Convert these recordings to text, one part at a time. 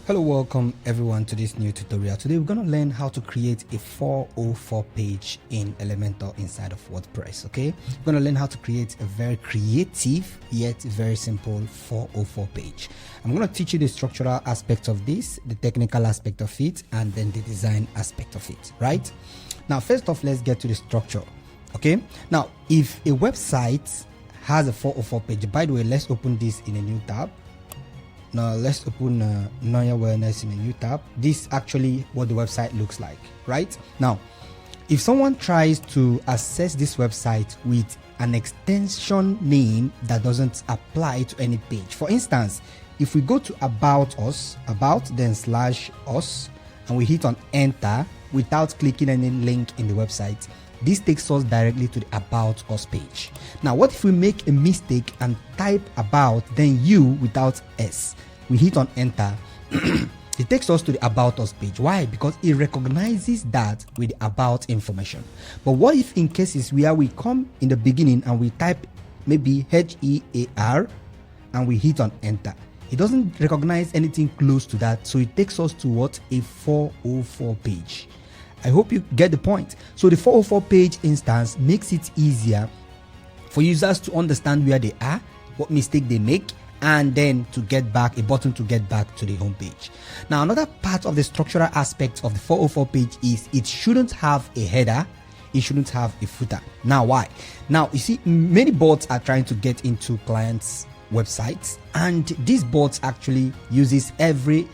Hello, welcome everyone to this new tutorial. Today we're going to learn how to create a 404 page in Elementor inside of WordPress. Okay, we're going to learn how to create a very creative yet very simple 404 page. I'm going to teach you the structural aspect of this, the technical aspect of it, and then the design aspect of it. Right now, first off, let's get to the structure. Okay, now if a website has a 404 page, by the way, let's open this in a new tab. Now let's open non-awareness in a new tab. This actually what the website looks like. Right now, if someone tries to access this website with an extension name that doesn't apply to any page, for instance, if we go to about us, about then slash us, and we hit on enter without clicking any link in the website, this takes us directly to the about us page. Now what if we make a mistake and type about then you without s? We hit on enter. It takes us to the about us page. Why? Because it recognizes that with the about information. But what if in cases where we come in the beginning and we type maybe HEAR and we hit on enter? It doesn't recognize anything close to that, so it takes us to what? A 404 page. I hope you get the point. So the 404 page instance makes it easier for users to understand where they are, what mistake they make, and then to get back, a button to get back to the home page. Now another part of the structural aspect of the 404 page is it shouldn't have a header, it shouldn't have a footer. Now why? Now you see, many bots are trying to get into clients' websites, and these bots actually uses every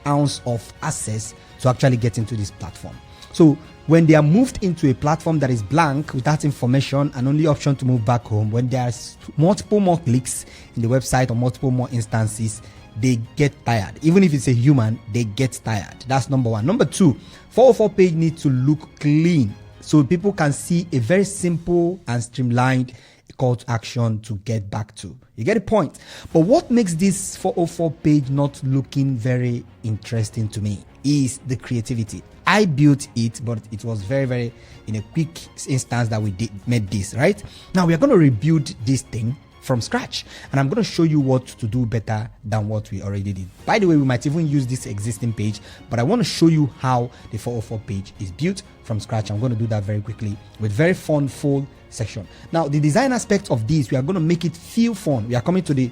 ounce of access to actually get into this platform. So when they are moved into a platform that is blank without information and only option to move back home, when there's multiple more clicks in the website or multiple more instances, they get tired. Even if it's a human, they get tired. That's number one. Number two, 404 page needs to look clean so people can see a very simple and streamlined call to action to get back to. You get the point? But what makes this 404 page not looking very interesting to me is the creativity. I built it, but it was very in a quick instance that we made this. Right now we are going to rebuild this thing from scratch, and I'm going to show you what to do better than what we already did. By the way, we might even use this existing page, but I want to show you how the 404 page is built from scratch. I'm going to do that very quickly with very fun full section. Now the design aspect of this, we are going to make it feel fun. We are coming to the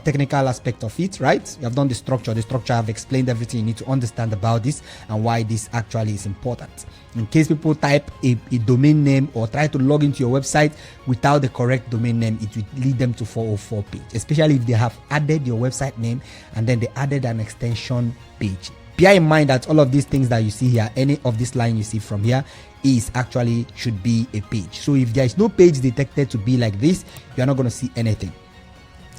technical aspect of it. Right, we have done the structure. I've explained everything you need to understand about this and why this actually is important. In case people type a domain name or try to log into your website without the correct domain name, it will lead them to 404 page, especially if they have added your website name and then they added an extension page. Bear in mind that all of these things that you see here, any of this line you see from here, is actually should be a page. So if there is no page detected to be like this, you are not going to see anything.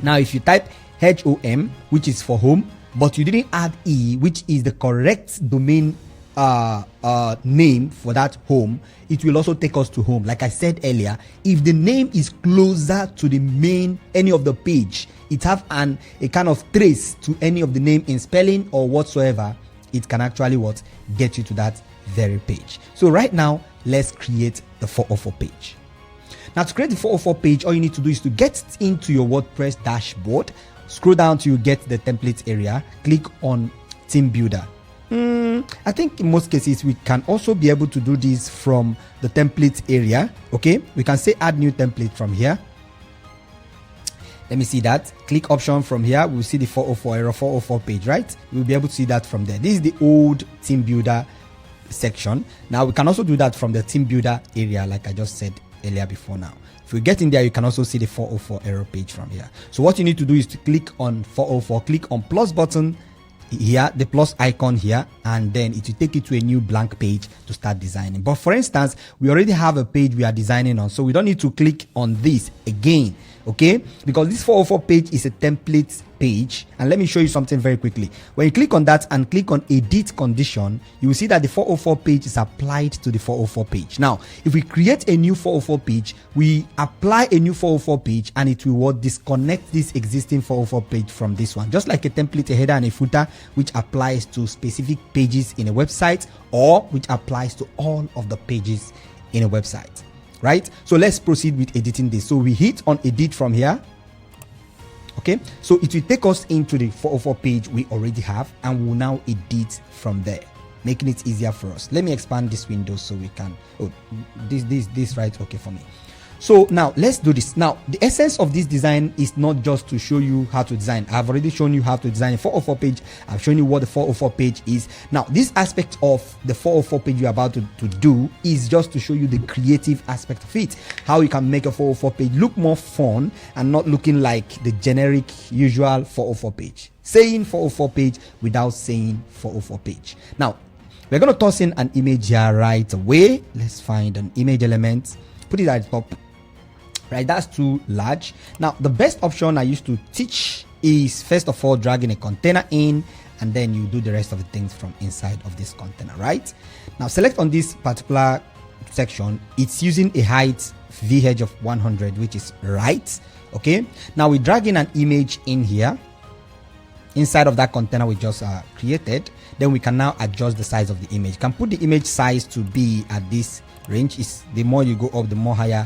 Now if you type HOM, which is for home, but you didn't add E, which is the correct domain name for that home, it will also take us to home. Like I said earlier, if the name is closer to the main any of the page, it have a kind of trace to any of the name in spelling or whatsoever, it can actually get you to that very page. So right now let's create the 404 page. Now to create the 404 page, all you need to do is to get into your WordPress dashboard, scroll down till you get the template area, click on theme builder. I think in most cases we can also be able to do this from the template area. Okay, we can say add new template from here. Let me see that. Click option from here. We'll see the 404 error 404 page, right? We'll be able to see that from there. This is the old theme builder section. Now we can also do that from the theme builder area, like I just said earlier before. Now if we get in there, you can also see the 404 error page from here. So what you need to do is to click on 404, click on plus button here, the plus icon here, and then it will take you to a new blank page to start designing. But for instance, we already have a page we are designing on, so we don't need to click on this again. Okay, because this 404 page is a template page, and let me show you something very quickly. When you click on that and click on edit condition, you will see that the 404 page is applied to the 404 page. Now if we create a new 404 page, we apply a new 404 page and it will disconnect this existing 404 page from this one, just like a template, a header and a footer, which applies to specific pages in a website or which applies to all of the pages in a website. Right, so let's proceed with editing this. So we hit on edit from here. Okay, so it will take us into the 404 page we already have, and we'll now edit from there, making it easier for us. Let me expand this window so we can, this right, okay for me. So now let's do this. Now the essence of this design is not just to show you how to design. I've already shown you how to design a 404 page. I've shown you what the 404 page is. Now this aspect of the 404 page you're about to do is just to show you the creative aspect of it, how you can make a 404 page look more fun and not looking like the generic usual 404 page, saying 404 page without saying 404 page. Now we're going to toss in an image here right away. Let's find an image element, put it at the top. Right, that's too large. Now the best option I used to teach is first of all dragging a container in, and then you do the rest of the things from inside of this container. Right, now select on this particular section. It's using a height VH of 100, which is right. Okay, now we drag in an image in here inside of that container we just created. Then we can now adjust the size of the image. You can put the image size to be at this range. Is the more you go up, the more higher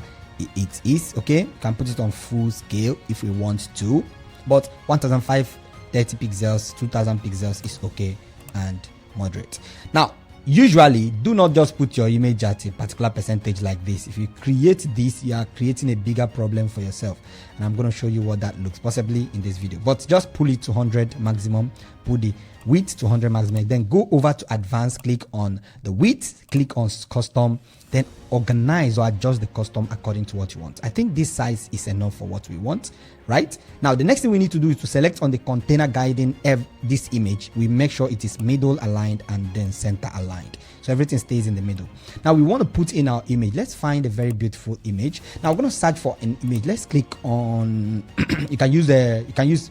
it is. Okay, you can put it on full scale if we want to, but 1530 pixels, 2000 pixels is okay, and moderate. Now usually do not just put your image at a particular percentage like this. If you create this, you are creating a bigger problem for yourself, and I'm going to show you what that looks possibly in this video. But just pull it to 100 maximum, put the width to 100 maximum, then go over to advanced, click on the width, click on custom, then organize or adjust the custom according to what you want. I think this size is enough for what we want. Right now the next thing we need to do is to select on the container guiding this image. We make sure it is middle aligned and then center aligned, so everything stays in the middle. Now we want to put in our image. Let's find a very beautiful image. Now we're going to search for an image. Let's click on you can use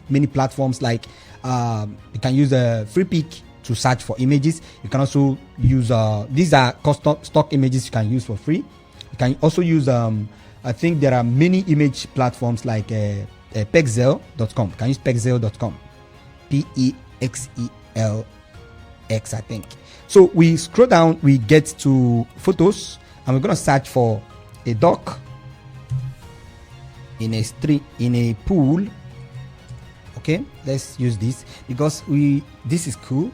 many platforms, like you can use a free pick to search for images. You can also use these are custom stock images you can use for free. You can also use I think there are many image platforms like pexel.com. You can use pexel.com, PEXELX, I think. So we scroll down, we get to photos, and we're going to search for a duck in a street, in a pool. Okay, let's use this because this is cool.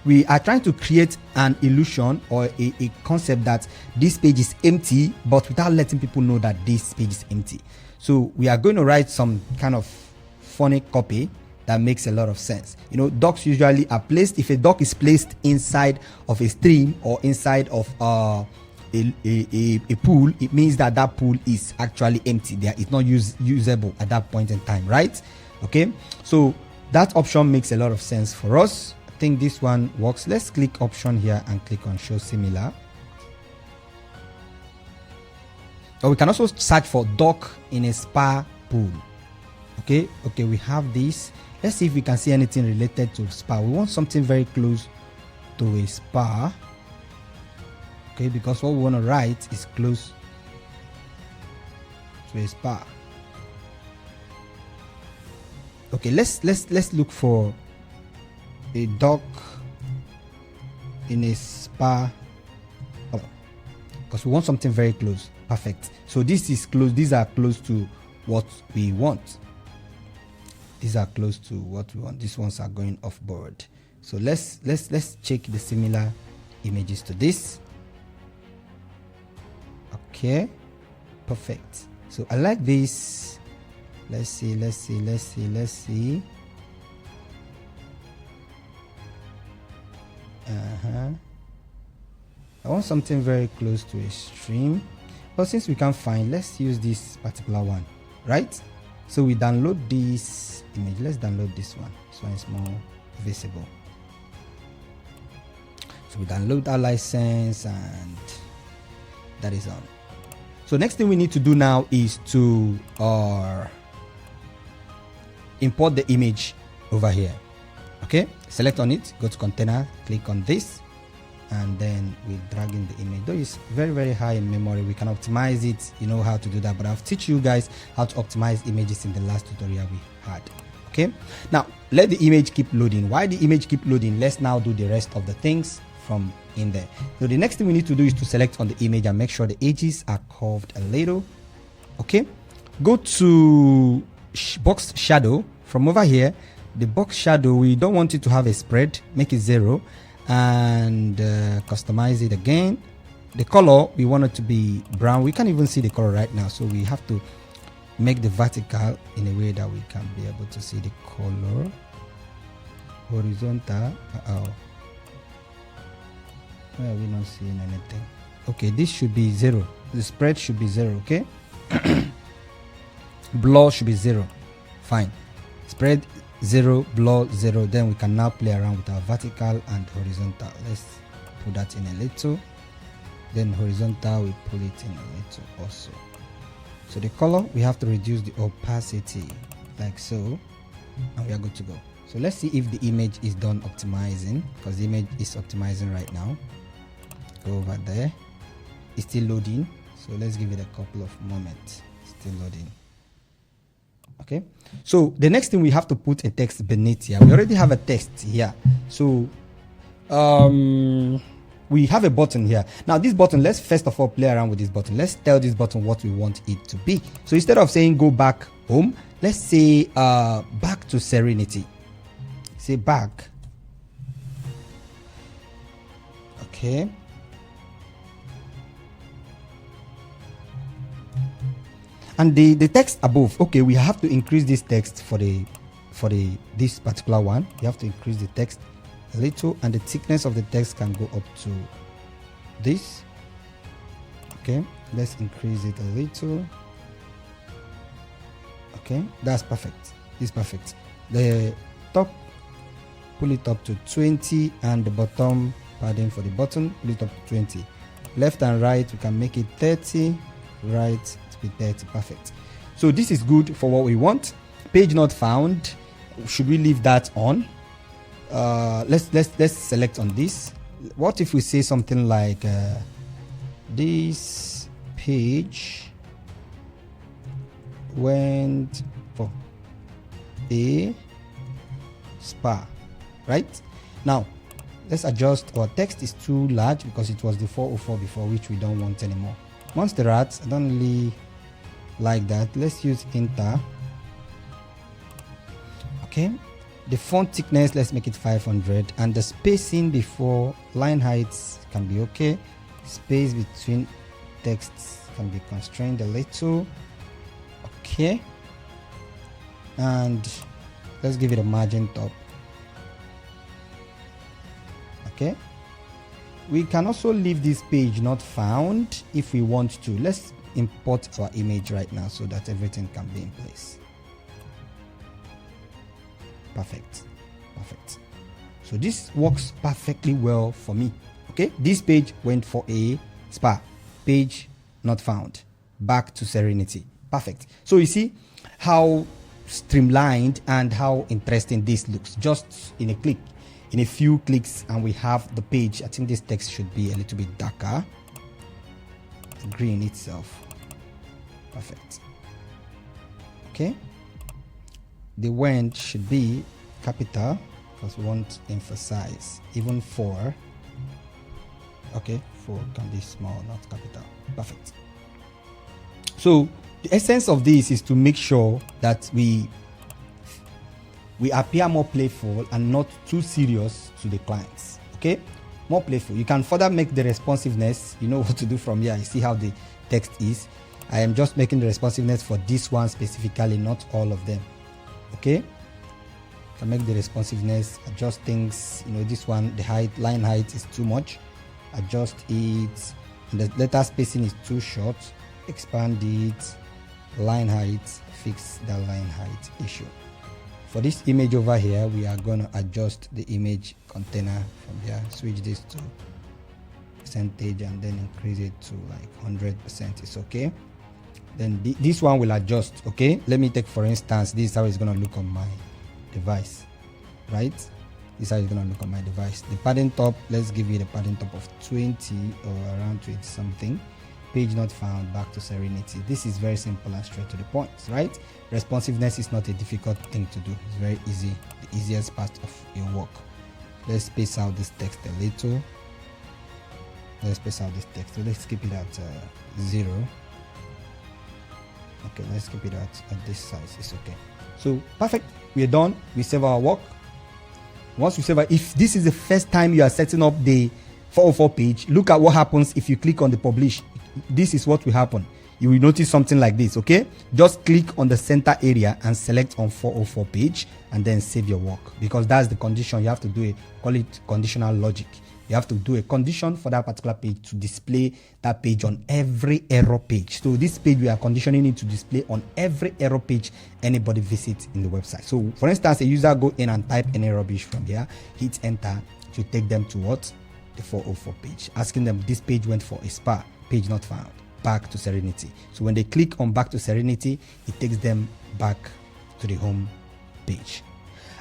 We are trying to create an illusion or a concept that this page is empty, but without letting people know that this page is empty. So we are going to write some kind of funny copy that makes a lot of sense. You know, ducks usually are placed, if a duck is placed inside of a stream or inside of a pool, it means that that pool is actually empty. There is not usable at that point in time, right? Okay, so that option makes a lot of sense for us. I think this one works. Let's click option here and click on show similar. Or we can also search for duck in a spa pool. Okay, we have this. Let's see if we can see anything related to spa. We want something very close to a spa. Okay, because what we want to write is close to a spa. Okay, let's look for a duck in a spa. Oh, because we want something very close. Perfect. So this is close. These are close to what we want. These are close to what we want. These ones are going off board. So let's check the similar images to this. Okay, perfect. So I like this. Let's see. I want something very close to a stream, but since we can't find, let's use this particular one, right? So we download this image. Let's download this one. This one is more visible. So we download our license, and that is on. So next thing we need to do now is to import the image over here. Okay, select on it, go to container, click on this, and then we drag in the image. Though it's very high in memory, we can optimize it. You know how to do that, but I've teach you guys how to optimize images in the last tutorial we had. Okay, now let the image keep loading. While the image keep loading, let's now do the rest of the things from in there. So the next thing we need to do is to select on the image and make sure the edges are curved a little. Okay, go to box shadow from over here. The box shadow, we don't want it to have a spread, make it 0, and customize it again. The color, we want it to be brown. We can't even see the color right now, so we have to make the vertical in a way that we can be able to see the color. Horizontal, why are we not seeing anything? Okay, this should be 0. The spread should be 0. Okay. Blur should be 0. Fine. Spread 0, blur 0. Then we can now play around with our vertical and horizontal. Let's put that in a little. Then horizontal, we pull it in a little also. So the color, we have to reduce the opacity like so, and we are good to go. So let's see if the image is done optimizing, because the image is optimizing right now. Go over there. It's still loading, so let's give it a couple of moments. Still loading. Okay, so the next thing, we have to put a text beneath here. We already have a text here, so we have a button here. Now this button, let's first of all play around with this button. Let's tell this button what we want it to be. So instead of saying go back home, let's say back to Serenity. Say back. Okay. And the text above, okay, we have to increase this text for this particular one. You have to increase the text a little, and the thickness of the text can go up to this. Okay, let's increase it a little. Okay, that's perfect. It's perfect. The top, pull it up to 20, and the bottom, padding for the button, pull it up to 20. Left and right, we can make it 30. Right, 30. Perfect. So this is good for what we want. Page not found, should we leave that on? Let's select on this. What if we say something like this page went for a spa? Right now, let's adjust. Our text is too large because it was the 404 before, which we don't want anymore. Monster Rats, I don't really like that. Let's use Inter. Okay, the font thickness, let's make it 500, and the spacing before line heights can be okay. Space between texts can be constrained a little. Okay, and let's give it a margin top. Okay, we can also leave this page not found if we want to. Let's import our image right now so that everything can be in place. Perfect. Perfect. So this works perfectly well for me. Okay, this page went for a spa. Page not found. Back to Serenity. Perfect. So you see how streamlined and how interesting this looks. Just in a click, in a few clicks, and we have the page. I think this text should be a little bit darker. Green itself. Perfect. Okay. The went should be capital because we want to emphasize. Even 4. Okay, 4 can be small, not capital. Perfect. So the essence of this is to make sure that we appear more playful and not too serious to the clients. Okay, more playful. You can further make the responsiveness. You know what to do from here. You see how the text is. I am just making the responsiveness for this one specifically, not all of them. Okay, can make the responsiveness, adjust things. You know, this one, the height, line height is too much. Adjust it. And the letter spacing is too short. Expand it. Line height, fix the line height issue. For this image over here, we are going to adjust the image container from here. Switch this to percentage and then increase it to like 100%. It's okay. Then this one will adjust. Okay, let me take for instance, this is how it's going to look on my device. Right, this is how it's going to look on my device. The padding top, let's give it a padding top of 20 or around 20 something. Page not found, back to Serenity. This is very simple and straight to the point, right? Responsiveness is not a difficult thing to do. It's very easy, the easiest part of your work. Let's space out this text a little. Let's space out this text. So let's keep it at 0. Okay, let's keep it at this size. It's okay. So perfect, we are done. We save our work. Once we save it, if this is the first time you are setting up the 404 page, look at what happens if you click on the publish. This is what will happen. You will notice something like this. Okay, just click on the center area and select on 404 page and then save your work, because that's the condition. You have to do call it conditional logic. You have to do a condition for that particular page to display that page on every error page. So this page, we are conditioning it to display on every error page anybody visits in the website. So for instance, a user go in and type any rubbish from here, hit enter to take them to what? The 404 page, asking them this page went for a spa, page not found, back to Serenity. So when they click on back to Serenity, it takes them back to the home page.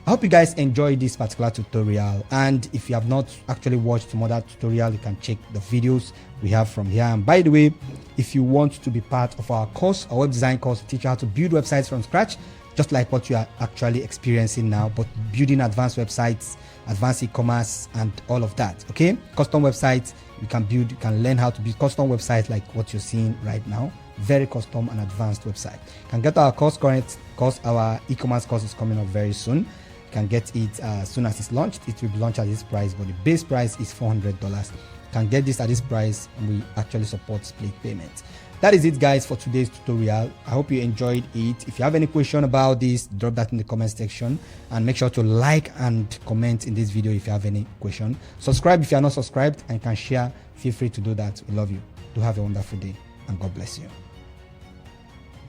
I hope you guys enjoyed this particular tutorial, and if you have not actually watched some other tutorial, you can check the videos we have from here. And by the way, if you want to be part of our course, our web design course, teach you how to build websites from scratch, just like what you are actually experiencing now, but building advanced websites, advanced e-commerce and all of that. Okay, custom websites you can build, you can learn how to build custom websites like what you're seeing right now. Very custom and advanced website. You can get our course current course. Our e-commerce course is coming up very soon. You can get it as soon as it's launched. It will be launched at this price, but the base price is $400. You can get this at this price, and we actually support split payment. That is it, guys, for today's tutorial. I hope you enjoyed it. If you have any question about this, drop that in the comment section, and make sure to like and comment in this video if you have any question. Subscribe if you are not subscribed, and you can share. Feel free to do that. We love you. Do have a wonderful day, and God bless you.